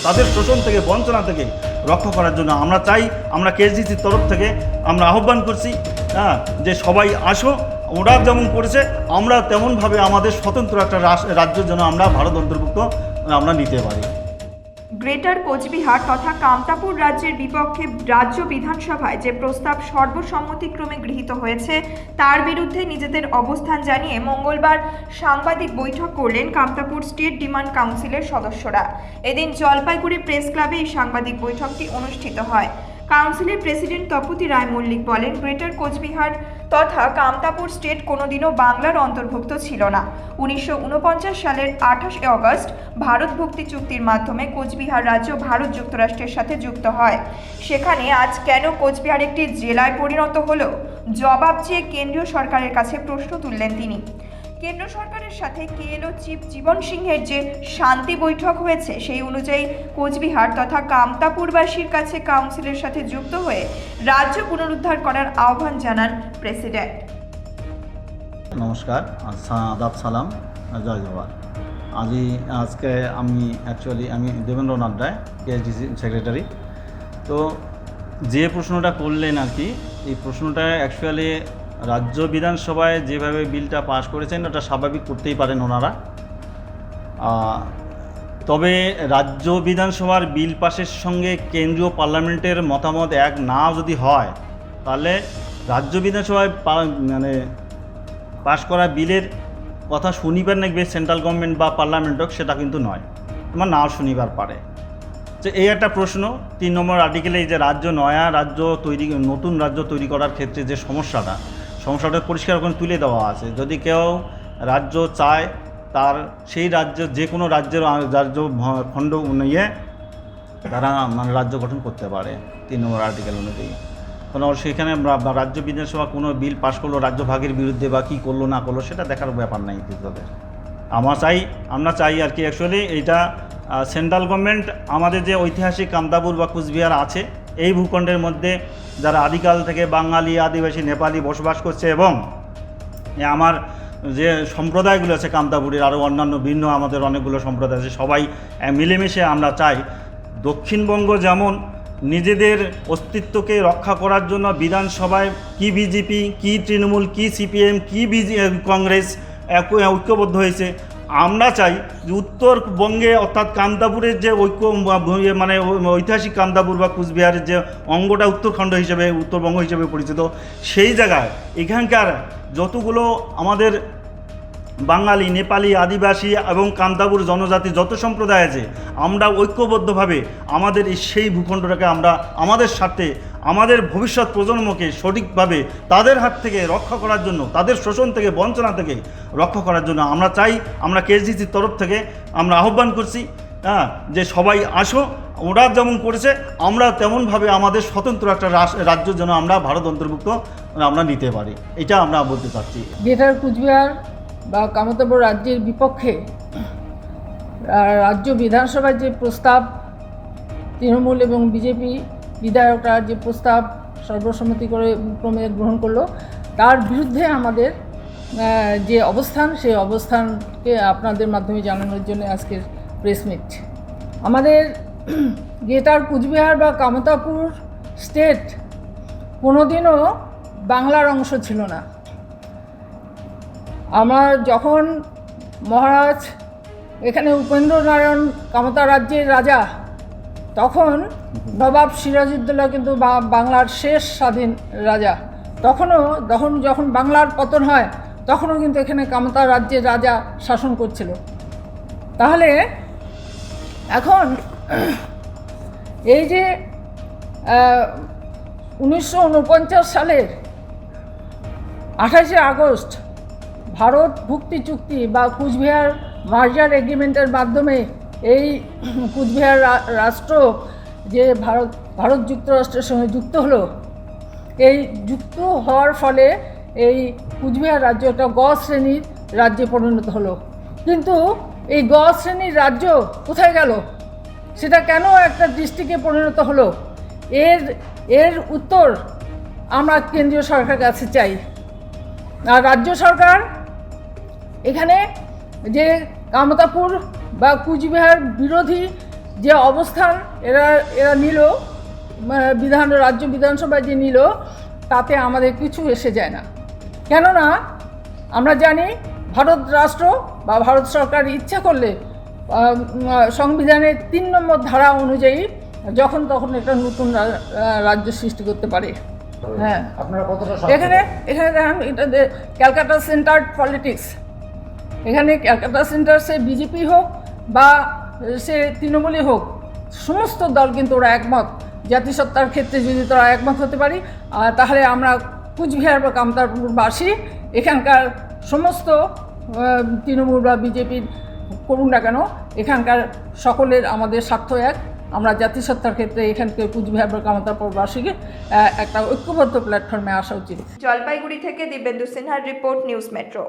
তাদের শোষণ থেকে বঞ্চনা থেকে রক্ষা করার জন্য আমরা চাই, আমরা কেএসডিসির তরফ থেকে আমরা আহ্বান করছি যে সবাই আসো, ওরা যেমন করেছে আমরা তেমনভাবে আমাদের স্বতন্ত্র একটা রাজ্য যেন আমরা ভারত অন্তর্ভুক্ত আমরা নিতে পারি। গ্রেটার কোচবিহার তথা কামতাপুর রাজ্যের বিপক্ষে রাজ্য বিধানসভায় যে প্রস্তাব সর্বসম্মতিক্রমে গৃহীত হয়েছে তার বিরুদ্ধে নিজেদের অবস্থান জানিয়ে মঙ্গলবার সাংবাদিক বৈঠক করলেন কামতাপুর স্টেট ডিমান্ড কাউন্সিলের সদস্যরা। এদিন জলপাইগুড়ি প্রেস ক্লাবে এই সাংবাদিক বৈঠকটি অনুষ্ঠিত হয়। কাউন্সিলের প্রেসিডেন্ট তপতি রায় মল্লিক বলেন, গ্রেটার কোচবিহার তথা কামতাপুর স্টেট কোনোদিনও বাংলার অন্তর্ভুক্ত ছিল না। 1949 সালের 28 অগস্ট ভারত ভুক্তি চুক্তির মাধ্যমে কোচবিহার রাজ্য ভারত যুক্তরাষ্ট্রের সাথে যুক্ত হয়। সেখানে আজ কেন কোচবিহার একটি জেলায় পরিণত হলো, জবাব চেয়ে কেন্দ্রীয় সরকারের কাছে প্রশ্ন তুললেন তিনি। কেন্দ্র সরকারের সাথে কেএলও চিফ জীবন সিংহের যে শান্তি বৈঠক হয়েছে সেই অনুযায়ী কোচবিহার তথা কামতাপুরবাসীর কাছে কাউন্সিলের সাথে যুক্ত হয়ে রাজ্য পুনরুদ্ধার করার আহ্বান জানান প্রেসিডেন্ট। নমস্কার, আদাব, সালাম, জয় জওয়ার। আজকে আমি দেবেন্দ্রনাথ রায়, কেএসডিসি সেক্রেটারি। তো যে প্রশ্নটা করলেন আর কি, এই প্রশ্নটা অ্যাকচুয়ালি রাজ্য বিধানসভায় যেভাবে বিলটা পাস করেছেন ওটা স্বাভাবিক করতেই পারেন ওনারা। তবে রাজ্য বিধানসভার বিল পাসের সঙ্গে কেন্দ্রীয় পার্লামেন্টের মতামত এক না যদি হয়, তাহলে রাজ্য বিধানসভায় পাস করা বিলের কথা শুনিবার নাকবে সেন্ট্রাল গভর্নমেন্ট বা পার্লামেন্ট হোক, সেটা কিন্তু নয়, তোমার নাও শুনিবার পারে। যে এই একটা প্রশ্ন 3 নম্বর আর্টিকেলে, এই যে নতুন রাজ্য তৈরি করার ক্ষেত্রে যে সমস্যাটা পরিষ্কার করে তুলে দেওয়া আছে। যদি কেউ রাজ্য চায়, তার সেই রাজ্য যে কোনো রাজ্যের খণ্ড নিয়ে তারা রাজ্য গঠন করতে পারে 3 নম্বর আর্টিকেল অনুযায়ী। কারণ সেখানে রাজ্য বিধানসভা কোনো বিল পাস করলো রাজ্য ভাগের বিরুদ্ধে বা কী করলো না করলো সেটা দেখার ব্যাপার নাই তাদের। আমরা চাই আর কি, অ্যাকচুয়ালি এইটা সেন্ট্রাল গভর্নমেন্ট আমাদের যে ঐতিহাসিক কামতাপুর বা কুচবিহার আছে, এই ভূখণ্ডের মধ্যে যারা আদিকাল থেকে বাঙালি, আদিবাসী, নেপালি বসবাস করছে এবং আমার যে সম্প্রদায়গুলো আছে কামতাপুরের, আরও অন্যান্য ভিন্ন আমাদের অনেকগুলো সম্প্রদায় আছে, সবাই মিলেমিশে আমরা চাই দক্ষিণবঙ্গ যেমন নিজেদের অস্তিত্বকে রক্ষা করার জন্য বিধানসভায় কি বিজেপি, কি তৃণমূল, কি সিপিএম, কি কংগ্রেস ঐক্যবদ্ধ হয়েছে, আমরা চাই যে উত্তরবঙ্গে অর্থাৎ কামতাপুরের যে ঐতিহাসিক কামতাপুর বা কুচবিহারের যে অঙ্গটা উত্তরখণ্ড হিসেবে, উত্তরবঙ্গ হিসেবে পরিচিত, সেই জায়গায় এখানকার যতগুলো আমাদের বাঙালি, নেপালি, আদিবাসী এবং কামতাপুর জনজাতি যত সম্প্রদায় আছে, আমরা ঐক্যবদ্ধভাবে আমাদের সেই ভূখণ্ডটাকে আমরা আমাদের স্বার্থে আমাদের ভবিষ্যৎ প্রজন্মকে সঠিকভাবে তাদের হাত থেকে রক্ষা করার জন্য, তাদের শোষণ থেকে বঞ্চনা থেকে রক্ষা করার জন্য আমরা চাই, আমরা কেএসডিসির তরফ থেকে আমরা আহ্বান করছি যে সবাই আসো, ওরা যেমন করেছে আমরা তেমনভাবে আমাদের স্বতন্ত্র একটা রাজ্য যেন আমরা ভারত অন্তর্ভুক্ত আমরা নিতে পারি, এটা আমরা বলতে চাচ্ছি। গ্রেটার কুচবিহার বা কামতাপুর রাজ্যের বিপক্ষে রাজ্য বিধানসভার যে প্রস্তাব, তৃণমূল এবং বিজেপি বিধায়করা যে প্রস্তাব সর্বসম্মতিক্রমে গ্রহণ করলো, তার বিরুদ্ধে আমাদের যে অবস্থান, সেই অবস্থানকে আপনাদের মাধ্যমে জানানোর জন্য আজকের প্রেস মিট। আমাদের গ্রেটার কুচবিহার বা কামতাপুর স্টেট কোনোদিনও বাংলার অংশ ছিল না। আমরা যখন মহারাজ এখানে উপেন্দ্রনারায়ণ কামতা রাজ্যের রাজা, তখন নবাব সিরাজউদ্দৌলা কিন্তু বাংলার শেষ স্বাধীন রাজা। যখন বাংলার পতন হয় তখনও কিন্তু এখানে কামতা রাজ্যের রাজা শাসন করছিল। তাহলে এখন এই যে 1949 সালের 28 আগস্ট ভারত ভুক্তি চুক্তি বা কুচবিহার মার্জার এগ্রিমেন্টের মাধ্যমে এই কুচবিহার রাষ্ট্র যে ভারত যুক্তরাষ্ট্রের সঙ্গে যুক্ত হলো, এই যুক্ত হওয়ার ফলে এই কুচবিহার রাজ্য একটা গ শ্রেণীর রাজ্যে পরিণত হলো। কিন্তু এই গ শ্রেণীর রাজ্য কোথায় গেল? সেটা কেন একটা ডিস্ট্রিক্টে পরিণত হলো? এর উত্তর আমরা কেন্দ্রীয় সরকারের কাছে চাই। আর রাজ্য সরকার এখানে যে কামতাপুর বা কুচবিহার বিরোধী যে অবস্থান এরা নিল, রাজ্য বিধানসভায় যে নিল, তাতে আমাদের কিছু এসে যায় না। কেননা আমরা জানি ভারত রাষ্ট্র বা ভারত সরকার ইচ্ছা করলে সংবিধানের 3 নম্বর ধারা অনুযায়ী যখন তখন একটা নতুন রাজ্য সৃষ্টি করতে পারে। হ্যাঁ, আপনারা কতটা এখানে দেখেন, এটা ক্যালকাটা সেন্টার্ড পলিটিক্স। এখানে ক্যালকাটা সেন্টার সে বিজেপি হোক বা সে তৃণমূলই হোক, সমস্ত দল কিন্তু ওরা একমত। জাতিসত্তার ক্ষেত্রে যদি তারা একমত হতে পারি, তাহলে আমরা কুচবিহার বা কামতাপুরবাসী এখানকার সমস্ত তৃণমূল বা বিজেপির করুন না কেন, এখানকার সকলের আমাদের স্বার্থ এক। আমরা জাতিসত্তার ক্ষেত্রে এখানকে কুচবিহার বা কামতাপুরবাসীকে একটা ঐক্যবদ্ধ প্ল্যাটফর্মে আসা উচিত। জলপাইগুড়ি থেকে দিব্যেন্দু সিনহার রিপোর্ট, নিউজ মেট্রো।